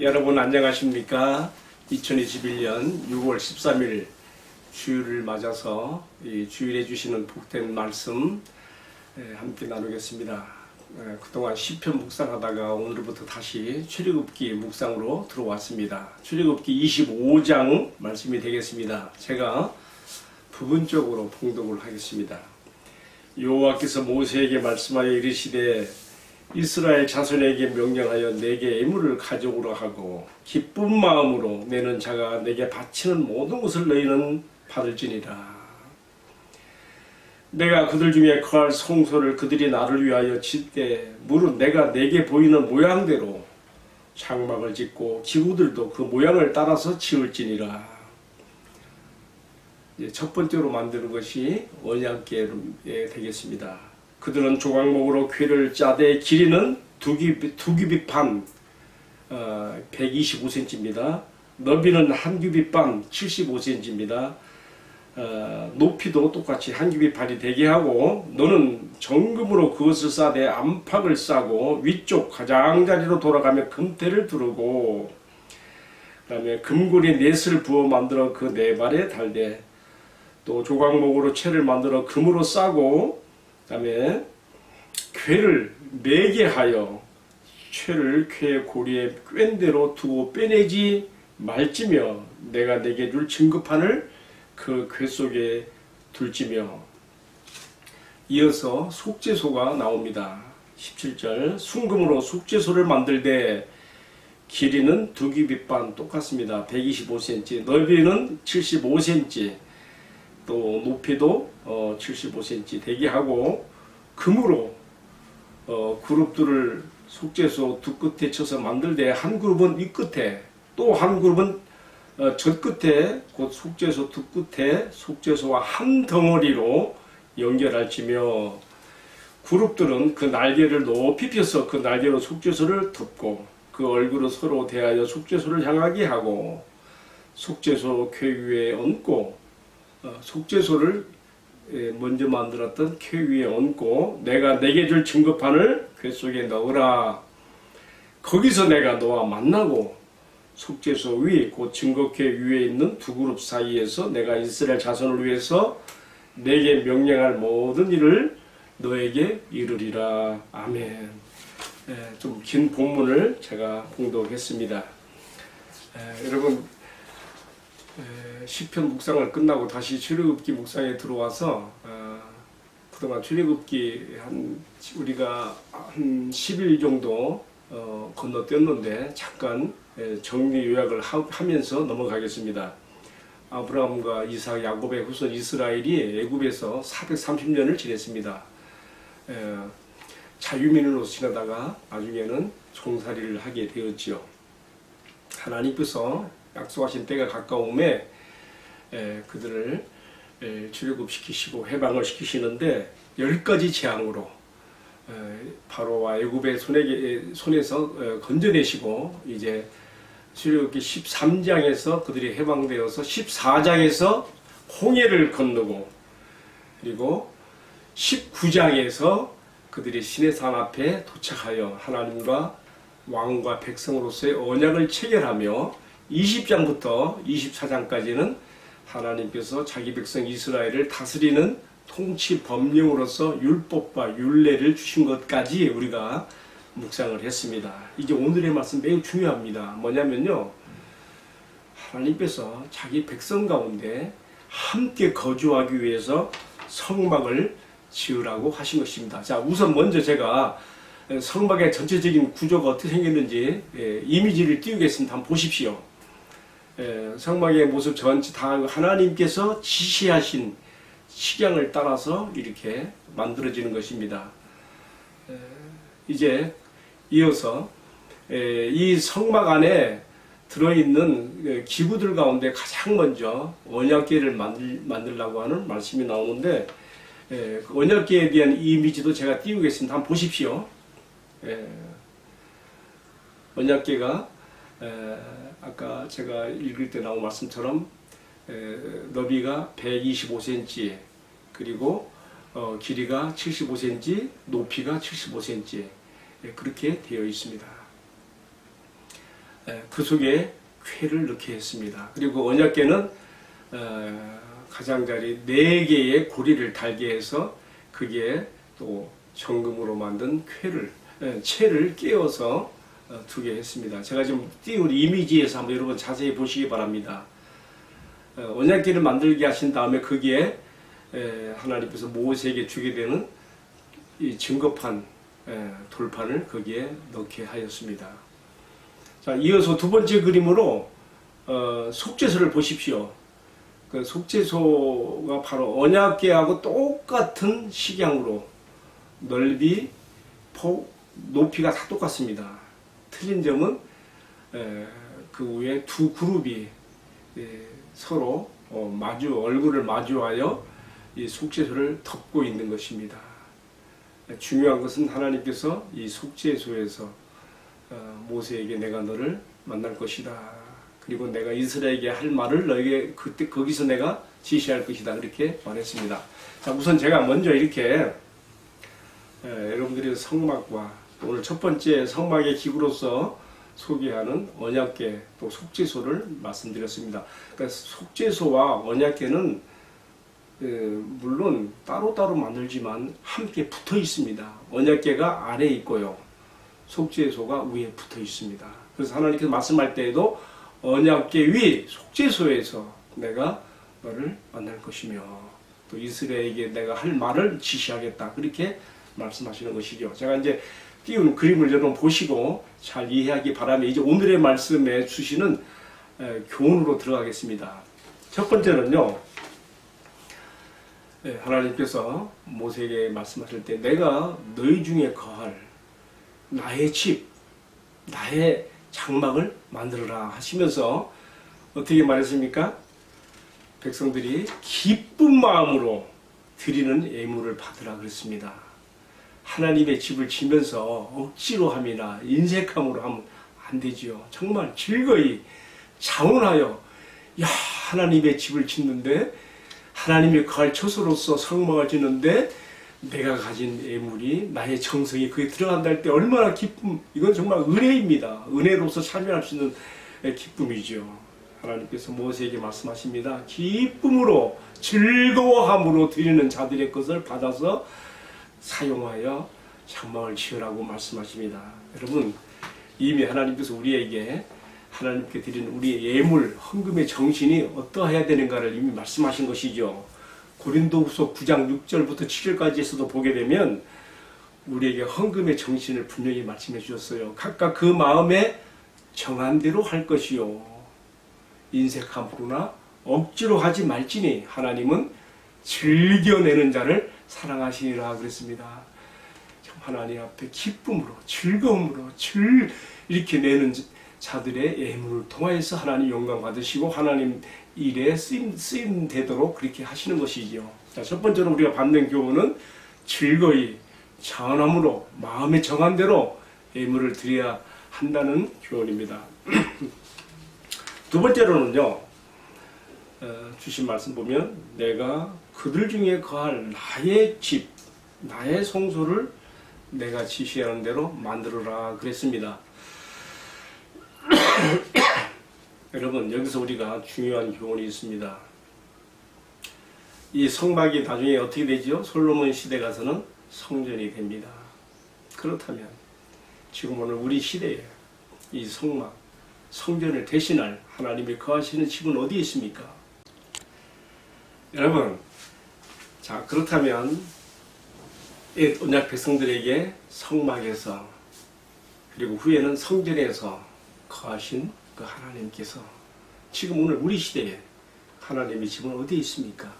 여러분 안녕하십니까? 2021년 6월 13일 주일을 맞아서 이 주일에 주시는 복된 말씀 함께 나누겠습니다. 그동안 시편 묵상하다가 오늘부터 다시 출애굽기 묵상으로 들어왔습니다. 출애굽기 25장 말씀이 되겠습니다. 제가 부분적으로 봉독을 하겠습니다. 여호와께서 모세에게 말씀하여 이르시되 이스라엘 자손에게 명령하여 내게 예물을 가져오라 하고 기쁜 마음으로 내는 자가 내게 바치는 모든 것을 너희는 받을지니라. 내가 그들 중에 거할 성소를 그들이 나를 위하여 칠 때 무릇 내가 내게 보이는 모양대로 장막을 짓고 기구들도 그 모양을 따라서 지을지니라. 첫 번째로 만드는 것이 언약궤 되겠습니다. 그들은 조각목으로 궤를 짜되 길이는 두 규빗 반 125cm입니다. 너비는 한 규빗 반 75cm입니다. 높이도 똑같이 한 규빗 반이 되게 하고 너는 정금으로 그것을 싸되 안팎을 싸고 위쪽 가장자리로 돌아가며 금태를 두르고 그 다음에 금고리 넷을 부어 만들어 그 네 발에 달되 또 조각목으로 채를 만들어 금으로 싸고 그 다음에 궤를 4개 하여 채를 궤 고리에 꿰인 대로 두고 빼내지 말지며 내가 내게 줄 증거판을 그 궤 속에 둘지며. 이어서 속죄소가 나옵니다. 17절 순금으로 속죄소를 만들되 길이는 두 규빗 반 똑같습니다. 125cm 넓이는 75cm 또 높이도 75cm 되게 하고 금으로 그룹들을 속죄소 두 끝에 쳐서 만들되 한 그룹은 이 끝에 또 한 그룹은 저 끝에 곧 속죄소 두 끝에 속죄소와 한 덩어리로 연결할지며 그룹들은 그 날개를 높이 펴서 그 날개로 속죄소를 덮고 그 얼굴을 서로 대하여 속죄소를 향하게 하고 속죄소 궤 위에 얹고 속죄소를 먼저 만들었던 궤 위에 얹고 내가 내게 줄 증거판을 궤 속에 넣으라. 거기서 내가 너와 만나고 속죄소 위 곧 증거궤 위에 있는 두 그룹 사이에서 내가 이스라엘 자손을 위해서 내게 명령할 모든 일을 너에게 이르리라. 아멘. 좀 긴 본문을 제가 봉독했습니다. 여러분 시편 묵상을 끝나고 다시 출애굽기 묵상에 들어와서 그동안 출애굽기 우리가 한 10일 정도 건너뛰었는데 잠깐 정리 요약을 하면서 넘어가겠습니다. 아브라함과 이삭, 야곱의 후손 이스라엘이 애굽에서 430년을 지냈습니다. 자유민으로서 지내다가 나중에는 종살이를 하게 되었지요. 하나님께서 약속하신 때가 가까움에 그들을 출애굽시키시고 해방을 시키시는데 10가지 재앙으로 바로와 애굽의 손에서 건져내시고 이제 출애굽기 13장에서 그들이 해방되어서 14장에서 홍해를 건너고 그리고 19장에서 그들이 시내산 앞에 도착하여 하나님과 왕과 백성으로서의 언약을 체결하며 20장부터 24장까지는 하나님께서 자기 백성 이스라엘을 다스리는 통치 법령으로서 율법과 율례를 주신 것까지 우리가 묵상을 했습니다. 이제 오늘의 말씀 매우 중요합니다. 뭐냐면요, 하나님께서 자기 백성 가운데 함께 거주하기 위해서 성막을 지으라고 하신 것입니다. 자, 우선 먼저 제가 성막의 전체적인 구조가 어떻게 생겼는지 이미지를 띄우겠습니다. 한번 보십시오. 성막의 모습 전체 다 하나님께서 지시하신 식양을 따라서 이렇게 만들어지는 것입니다. 이제 이어서 이 성막 안에 들어있는 기구들 가운데 가장 먼저 언약궤를 만들려고 하는 말씀이 나오는데 언약궤에 대한 이미지도 제가 띄우겠습니다. 한번 보십시오. 언약궤가 아까 제가 읽을 때 나온 말씀처럼 너비가 125cm 그리고 길이가 75cm 높이가 75cm 그렇게 되어 있습니다. 그 속에 쾌를 넣게 했습니다. 그리고 언약궤는 가장자리 4개의 고리를 달게 해서 그게 또 정금으로 만든 채를 끼워서 두게 했습니다. 제가 지금 띄운 이미지에서 한번 여러분 자세히 보시기 바랍니다. 언약궤를 만들게 하신 다음에 거기에 하나님께서 모세에게 주게 되는 이 증거판 돌판을 거기에 넣게 하였습니다. 자, 이어서 두 번째 그림으로 속죄소를 보십시오. 그 속죄소가 바로 언약궤하고 똑같은 식양으로 넓이, 폭, 높이가 다 똑같습니다. 틀린 점은 그 위에 두 그룹이 서로 얼굴을 마주하여 이 속죄소를 덮고 있는 것입니다. 중요한 것은 하나님께서 이 속죄소에서 모세에게 내가 너를 만날 것이다. 그리고 내가 이스라엘에게 할 말을 너에게 그때 거기서 내가 지시할 것이다. 그렇게 말했습니다. 자, 우선 제가 먼저 이렇게 여러분들의 성막과 오늘 첫 번째 성막의 기구로서 소개하는 언약궤 또 속죄소를 말씀드렸습니다. 그러니까 속죄소와 언약궤는 물론 따로따로 만들지만 함께 붙어 있습니다. 언약궤가 아래에 있고요. 속죄소가 위에 붙어 있습니다. 그래서 하나님께서 말씀할 때에도 언약궤 위 속죄소에서 내가 너를 만날 것이며 또 이스라엘에게 내가 할 말을 지시하겠다. 그렇게 말씀하시는 것이죠. 제가 이제 띄운 그림을 여러분 보시고 잘 이해하기 바라며 이제 오늘의 말씀에 주시는 교훈으로 들어가겠습니다. 첫 번째는요. 하나님께서 모세에게 말씀하실 때 내가 너희 중에 거할 나의 집, 나의 장막을 만들어라 하시면서 어떻게 말했습니까? 백성들이 기쁜 마음으로 드리는 예물을 받으라 그랬습니다. 하나님의 집을 지면서 억지로 함이나 인색함으로 하면 안 되지요. 정말 즐거이 자원하여 하나님의 집을 짓는데 하나님의 거할 처소로서 성막을 짓는데 내가 가진 예물이 나의 정성이 거기에 들어간다 할 때 얼마나 기쁨, 이건 정말 은혜입니다. 은혜로서 참여할 수 있는 기쁨이죠. 하나님께서 모세에게 말씀하십니다. 기쁨으로 즐거워함으로 드리는 자들의 것을 받아서 사용하여 장막을 지으라고 말씀하십니다. 여러분 이미 하나님께서 우리에게 하나님께 드리는 우리의 예물, 헌금의 정신이 어떠해야 되는가를 이미 말씀하신 것이죠. 고린도후서 9장 6절부터 7절까지에서도 보게 되면 우리에게 헌금의 정신을 분명히 말씀해 주셨어요. 각각 그 마음에 정한 대로 할 것이요. 인색함으로나 억지로 하지 말지니 하나님은 즐겨내는 자를 사랑하시리라 그랬습니다. 참 하나님 앞에 기쁨으로 즐거움으로 이렇게 내는 자들의 예물을 통하여서 하나님 영광 받으시고 하나님 일에 쓰임 되도록 그렇게 하시는 것이지요. 자, 첫 번째로 우리가 받는 교훈은 즐거이 자원함으로 마음에 정한 대로 예물을 드려야 한다는 교훈입니다. 두 번째로는요. 주신 말씀 보면 내가 그들 중에 거할 나의 집, 나의 성소를 내가 지시하는 대로 만들어라 그랬습니다. 여러분 여기서 우리가 중요한 교훈이 있습니다. 이 성막이 나중에 어떻게 되죠? 솔로몬 시대 가서는 성전이 됩니다. 그렇다면 지금 오늘 우리 시대에 이 성막, 성전을 대신할 하나님이 거하시는 집은 어디에 있습니까? 여러분, 자 그렇다면 언약 백성들에게 성막에서 그리고 후에는 성전에서 거하신 그 하나님께서 지금 오늘 우리 시대에 하나님의 집은 어디에 있습니까?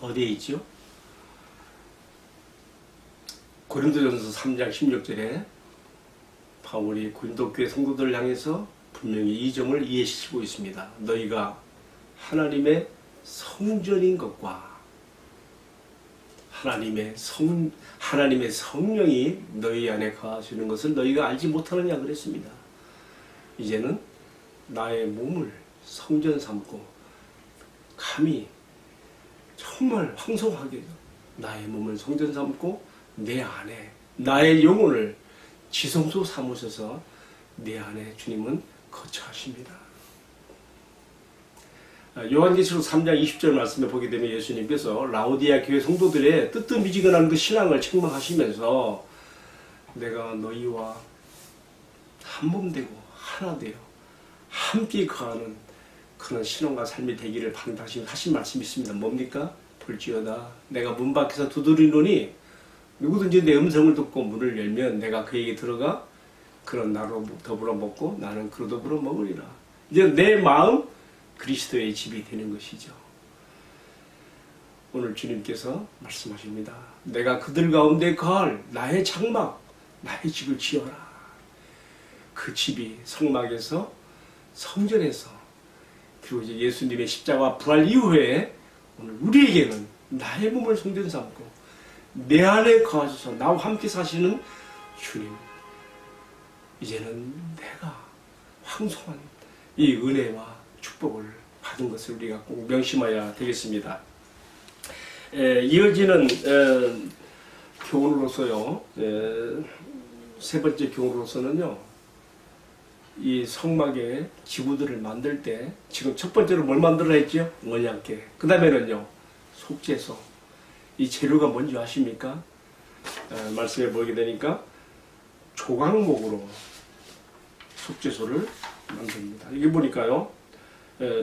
어디에 있죠? 고린도전서 3장 16절에 바울이 고린도 교회 성도들을 향해서 분명히 이 점을 이해시키고 있습니다. 너희가 하나님의 성전인 것과 하나님의 성령이 너희 안에 거하시는 것을 너희가 알지 못하느냐 그랬습니다. 이제는 나의 몸을 성전 삼고 감히 정말 황송하게 나의 몸을 성전 삼고 내 안에 나의 영혼을 지성소 삼으셔서 내 안에 주님은 거처하십니다. 요한계시록 3장 20절 말씀에 보게 되면 예수님께서 라오디아 교회 성도들의 뜨뜻미지근한 그 신앙을 책망하시면서 내가 너희와 한 몸 되고 하나 되어 함께 거하는 그런 신앙과 삶이 되기를 바란다 하신 말씀이 있습니다. 뭡니까? 볼지어다 내가 문 밖에서 두드리노니 누구든지 내 음성을 듣고 문을 열면 내가 그에게 들어가 그런 나로 더불어 먹고 나는 그로 더불어 먹으리라. 이제 내 마음 그리스도의 집이 되는 것이죠. 오늘 주님께서 말씀하십니다. 내가 그들 가운데 거할 나의 장막 나의 집을 지어라. 그 집이 성막에서 성전에서 그리고 이제 예수님의 십자가 부활 이후에 오늘 우리에게는 나의 몸을 성전 삼고 내 안에 거하셔서 나와 함께 사시는 주님, 이제는 내가 황송한 이 은혜와 축복을 받은 것을 우리가 꼭 명심해야 되겠습니다. 이어지는 교훈으로서요, 세 번째 교훈으로서는요, 이 성막의 기구들을 만들 때 지금 첫 번째로 뭘 만들어야 했죠? 언약궤. 그 다음에는요, 속죄소. 이 재료가 뭔지 아십니까? 말씀해 보게 되니까 조각목으로 속죄소를 만듭니다. 이게 보니까요,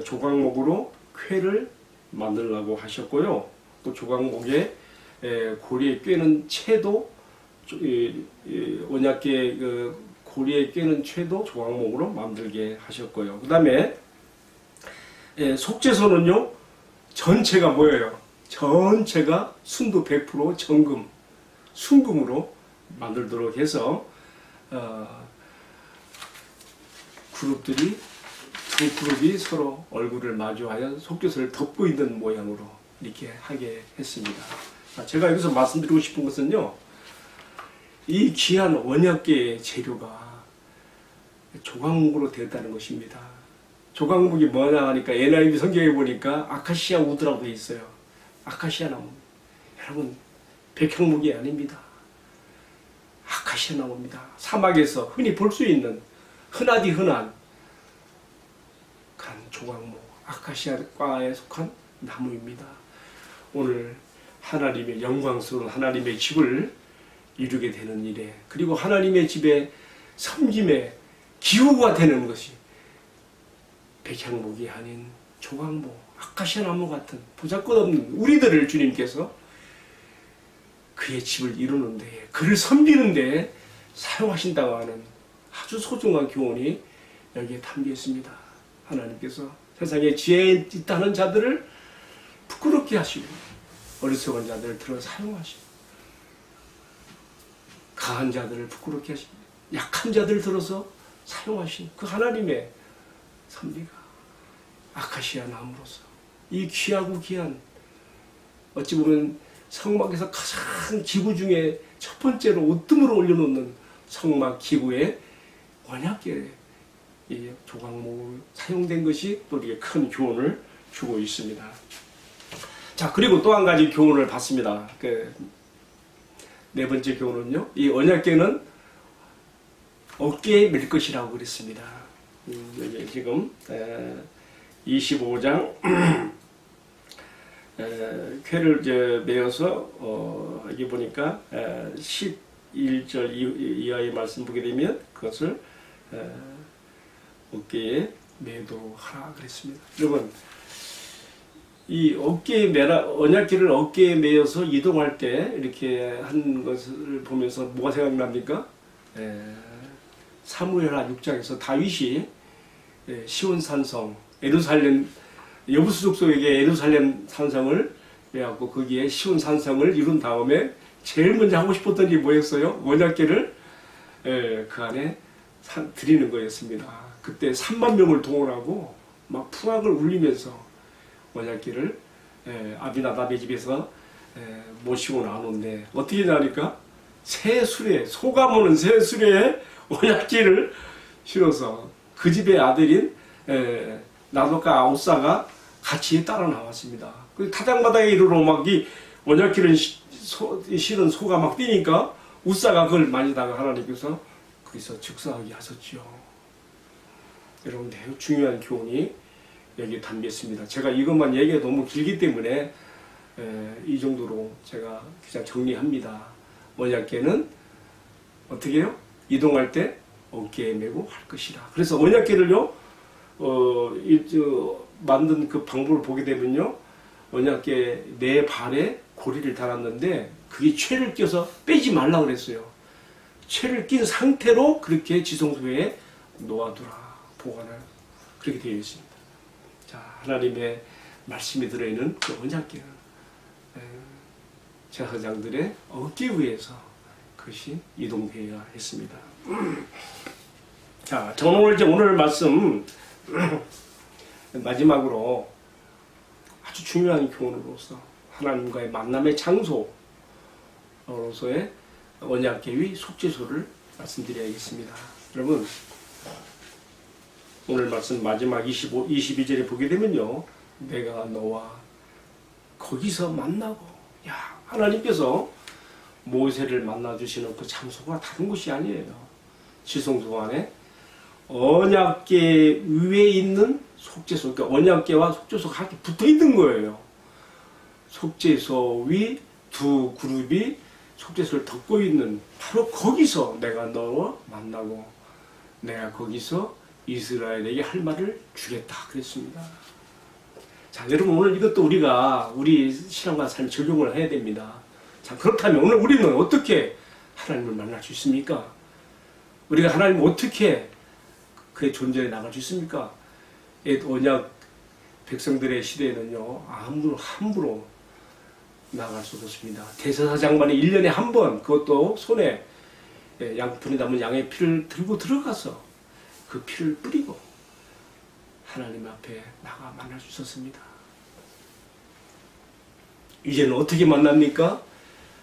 조각목으로 쾌를 만들라고 하셨고요. 또 조각목에 고리에 꿰는 채도, 언약궤 그 고리에 꿰는 채도 조각목으로 만들게 하셨고요. 그 다음에 속죄소는요, 전체가 뭐예요? 전체가 순도 100% 정금, 순금으로 만들도록 해서 그룹들이 두 그룹이 서로 얼굴을 마주하여 속죄소를 덮고 있는 모양으로 이렇게 하게 했습니다. 제가 여기서 말씀드리고 싶은 것은요, 이 귀한 언약궤의 재료가 조각목으로 되었다는 것입니다. 조각목이 뭐냐 하니까 NIV 성경에 보니까 아카시아 우드라고 되어 있어요. 아카시아 나무. 여러분, 백향목이 아닙니다. 아카시아 나무입니다. 사막에서 흔히 볼 수 있는 흔하디 흔한 그런 조각목, 아카시아과에 속한 나무입니다. 오늘 하나님의 영광스러운 하나님의 집을 이루게 되는 일에, 그리고 하나님의 집에 섬김의 기후가 되는 것이 백향목이 아닌 조각목, 아카시아 나무 같은 보잘것없는 우리들을 주님께서 그의 집을 이루는 데에, 그를 섬기는 데에 사용하신다고 하는 아주 소중한 교훈이 여기에 담겨 있습니다. 하나님께서 세상에 지혜 있다는 자들을 부끄럽게 하시고 어리석은 자들을 들어 사용하시고 강한 자들을 부끄럽게 하시고 약한 자들을 들어서 사용하신 그 하나님의 섭리가 아카시아 나무로서 이 귀하고 귀한, 어찌 보면 성막에서 가장 기구 중에 첫 번째로 으뜸으로 올려놓는 성막 기구에 언약궤 이 조각목으로 사용된 것이 또 이렇게 큰 교훈을 주고 있습니다. 자, 그리고 또 한 가지 교훈을 받습니다. 네 번째 교훈은요, 이 언약궤는 어깨에 맬 것이라고 그랬습니다. 여기 지금 25장 쾌를 이제 메어서 여기 보니까 11절 이하의 말씀 보게 되면 그것을 어깨에 매도록 하라 그랬습니다. 여러분, 이 어깨에 언약궤를 어깨에 매어서 이동할 때 이렇게 한 것을 보면서 뭐가 생각납니까? 사무엘하 6장에서 다윗이 시온 산성, 예루살렘, 여부수 족속에게 예루살렘 산성을 해갖고 거기에 시온 산성을 이룬 다음에 제일 먼저 하고 싶었던 게 뭐였어요? 언약궤를 그 안에 드리는 거였습니다. 그때 3만 명을 동원하고 막 풍악을 울리면서 언약궤를 아비나답의 집에서 모시고 나오는데 어떻게 하니까 새 수레, 소가 모는 새 수레에 언약궤를 실어서 그 집의 아들인 나독과 아우사가 같이 따라 나왔습니다. 그 타작마당에 이르러 막 이 언약궤를 실은 소가 막 뛰니까 우사가 그걸 만지다가 하나님께서 거기서 즉사하게 하셨죠. 여러분 매우 중요한 교훈이 여기 담겨 있습니다. 제가 이것만 얘기가 너무 길기 때문에 이 정도로 제가 그냥 정리합니다. 언약궤는 어떻게 해요? 이동할 때 어깨에 메고 할 것이라. 그래서 언약궤를요, 만든 그 방법을 보게 되면요, 언약궤 네 발에 고리를 달았는데 그게 채를 껴서 빼지 말라 그랬어요. 채를 낀 상태로 그렇게 지성소에 놓아두라, 보관을 그렇게 되어 있습니다. 자, 하나님의 말씀이 들어있는 그 언약궤는 제사장들의 어깨 위에서 그것이 이동되어야 했습니다. 자, 저는 오늘 말씀 마지막으로 아주 중요한 교훈으로서 하나님과의 만남의 장소로서의 언약궤의 속죄소를 말씀드려야겠습니다. 여러분, 오늘 말씀 마지막 22절에 보게 되면요, 내가 너와 거기서 만나고, 야, 하나님께서 모세를 만나주시는 그 장소가 다른 곳이 아니에요. 지성소 안에 언약궤 위에 있는 속죄소, 그러니까 언약궤와 속죄소가 함께 붙어 있는 거예요. 속죄소 위 두 그룹이 속죄소를 덮고 있는 바로 거기서 내가 너와 만나고 내가 거기서 이스라엘에게 할 말을 주겠다 그랬습니다. 자, 여러분, 오늘 이것도 우리 신앙과 삶에 적용을 해야 됩니다. 자, 그렇다면 오늘 우리는 어떻게 하나님을 만날 수 있습니까? 우리가 하나님을 어떻게 그의 존재에 나갈 수 있습니까? 옛 언약 백성들의 시대에는요, 함부로 나갈 수 없습니다. 대제사장만이 1년에 한 번, 그것도 손에 양푼에 담은 양의 피를 들고 들어가서 그 피를 뿌리고 하나님 앞에 나가 만날 수 있었습니다. 이제는 어떻게 만납니까?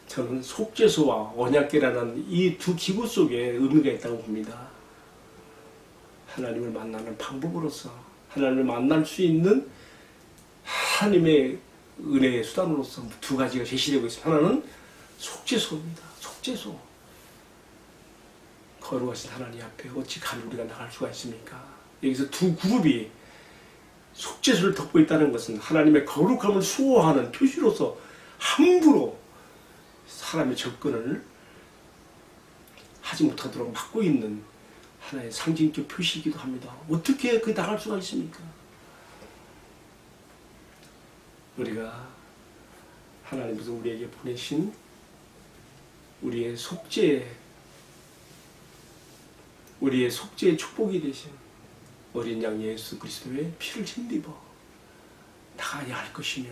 저는 속죄소와 언약궤라는 이 두 기구 속에 의미가 있다고 봅니다. 하나님을 만나는 방법으로서 하나님을 만날 수 있는 하나님의 은혜의 수단으로서 두 가지가 제시되고 있습니다. 하나는 속죄소입니다. 속죄소. 거룩하신 하나님 앞에 어찌 감히 우리가 나갈 수가 있습니까? 여기서 두 그룹이 속죄소를 덮고 있다는 것은 하나님의 거룩함을 수호하는 표시로서 함부로 사람의 접근을 하지 못하도록 막고 있는 하나의 상징적 표시이기도 합니다. 어떻게 그 나갈 수가 있습니까? 우리가 하나님께서 우리에게 보내신 우리의 속죄의 축복이 되신 어린 양 예수 그리스도의 피를 힘입어 나가야 할 것이며,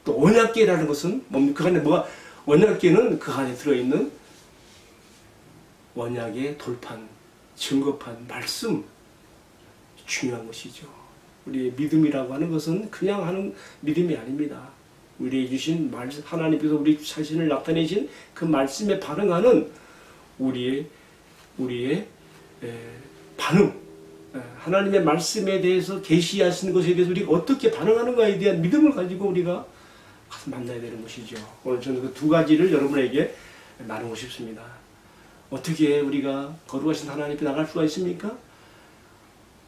또 언약궤라는 것은 뭡니까? 그 안에 언약궤는 그 안에 들어있는 언약의 돌판, 증거판, 말씀, 중요한 것이죠. 우리의 믿음이라고 하는 것은 그냥 하는 믿음이 아닙니다. 우리에게 주신 말씀, 하나님께서 우리 자신을 나타내신 그 말씀에 반응하는 우리의 반응, 하나님의 말씀에 대해서 계시하시는 것에 대해서 우리가 어떻게 반응하는가에 대한 믿음을 가지고 우리가 가서 만나야 되는 것이죠. 오늘 저는 그 두 가지를 여러분에게 나누고 싶습니다. 어떻게 우리가 거룩하신 하나님 앞에 나갈 수가 있습니까?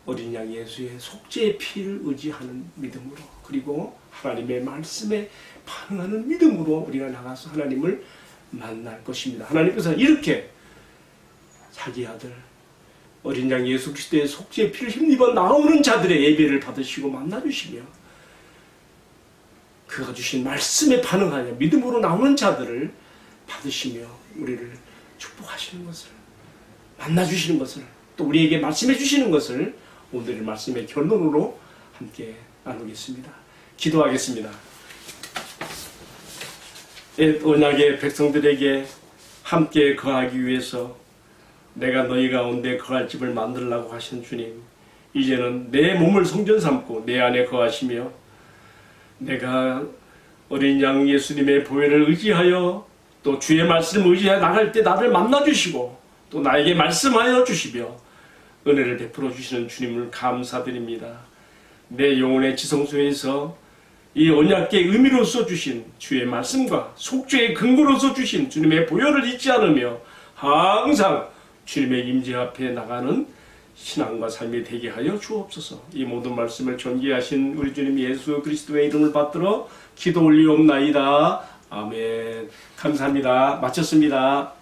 어린 양 예수의 속죄의 피를 의지하는 믿음으로, 그리고 하나님의 말씀에 반응하는 믿음으로 우리가 나가서 하나님을 만날 것입니다. 하나님께서 이렇게 자기 아들 어린 양 예수 그리스도의 속죄의 피를 힘입어 나오는 자들의 예배를 받으시고 만나주시며, 그가 주신 말씀에 반응하여 믿음으로 나오는 자들을 받으시며 우리를 축복하시는 것을, 만나주시는 것을, 또 우리에게 말씀해 주시는 것을 오늘의 말씀의 결론으로 함께 나누겠습니다. 기도하겠습니다. 옛 언약의 백성들에게 함께 거하기 위해서 내가 너희 가운데 거할 집을 만들라고 하신 주님, 이제는 내 몸을 성전 삼고 내 안에 거하시며 내가 어린 양 예수님의 보혈을 의지하여 또 주의 말씀을 의지하여 나갈 때 나를 만나주시고 또 나에게 말씀하여 주시며 은혜를 베풀어 주시는 주님을 감사드립니다. 내 영혼의 지성소에서 이 언약궤의 의미로서 주신 주의 말씀과 속죄의 근거로서 주신 주님의 보혈을 잊지 않으며 항상 주님의 임재 앞에 나가는 신앙과 삶이 되게 하여 주옵소서. 이 모든 말씀을 전개하신 우리 주님 예수 그리스도의 이름을 받들어 기도 올리옵나이다. 아멘. 감사합니다. 마쳤습니다.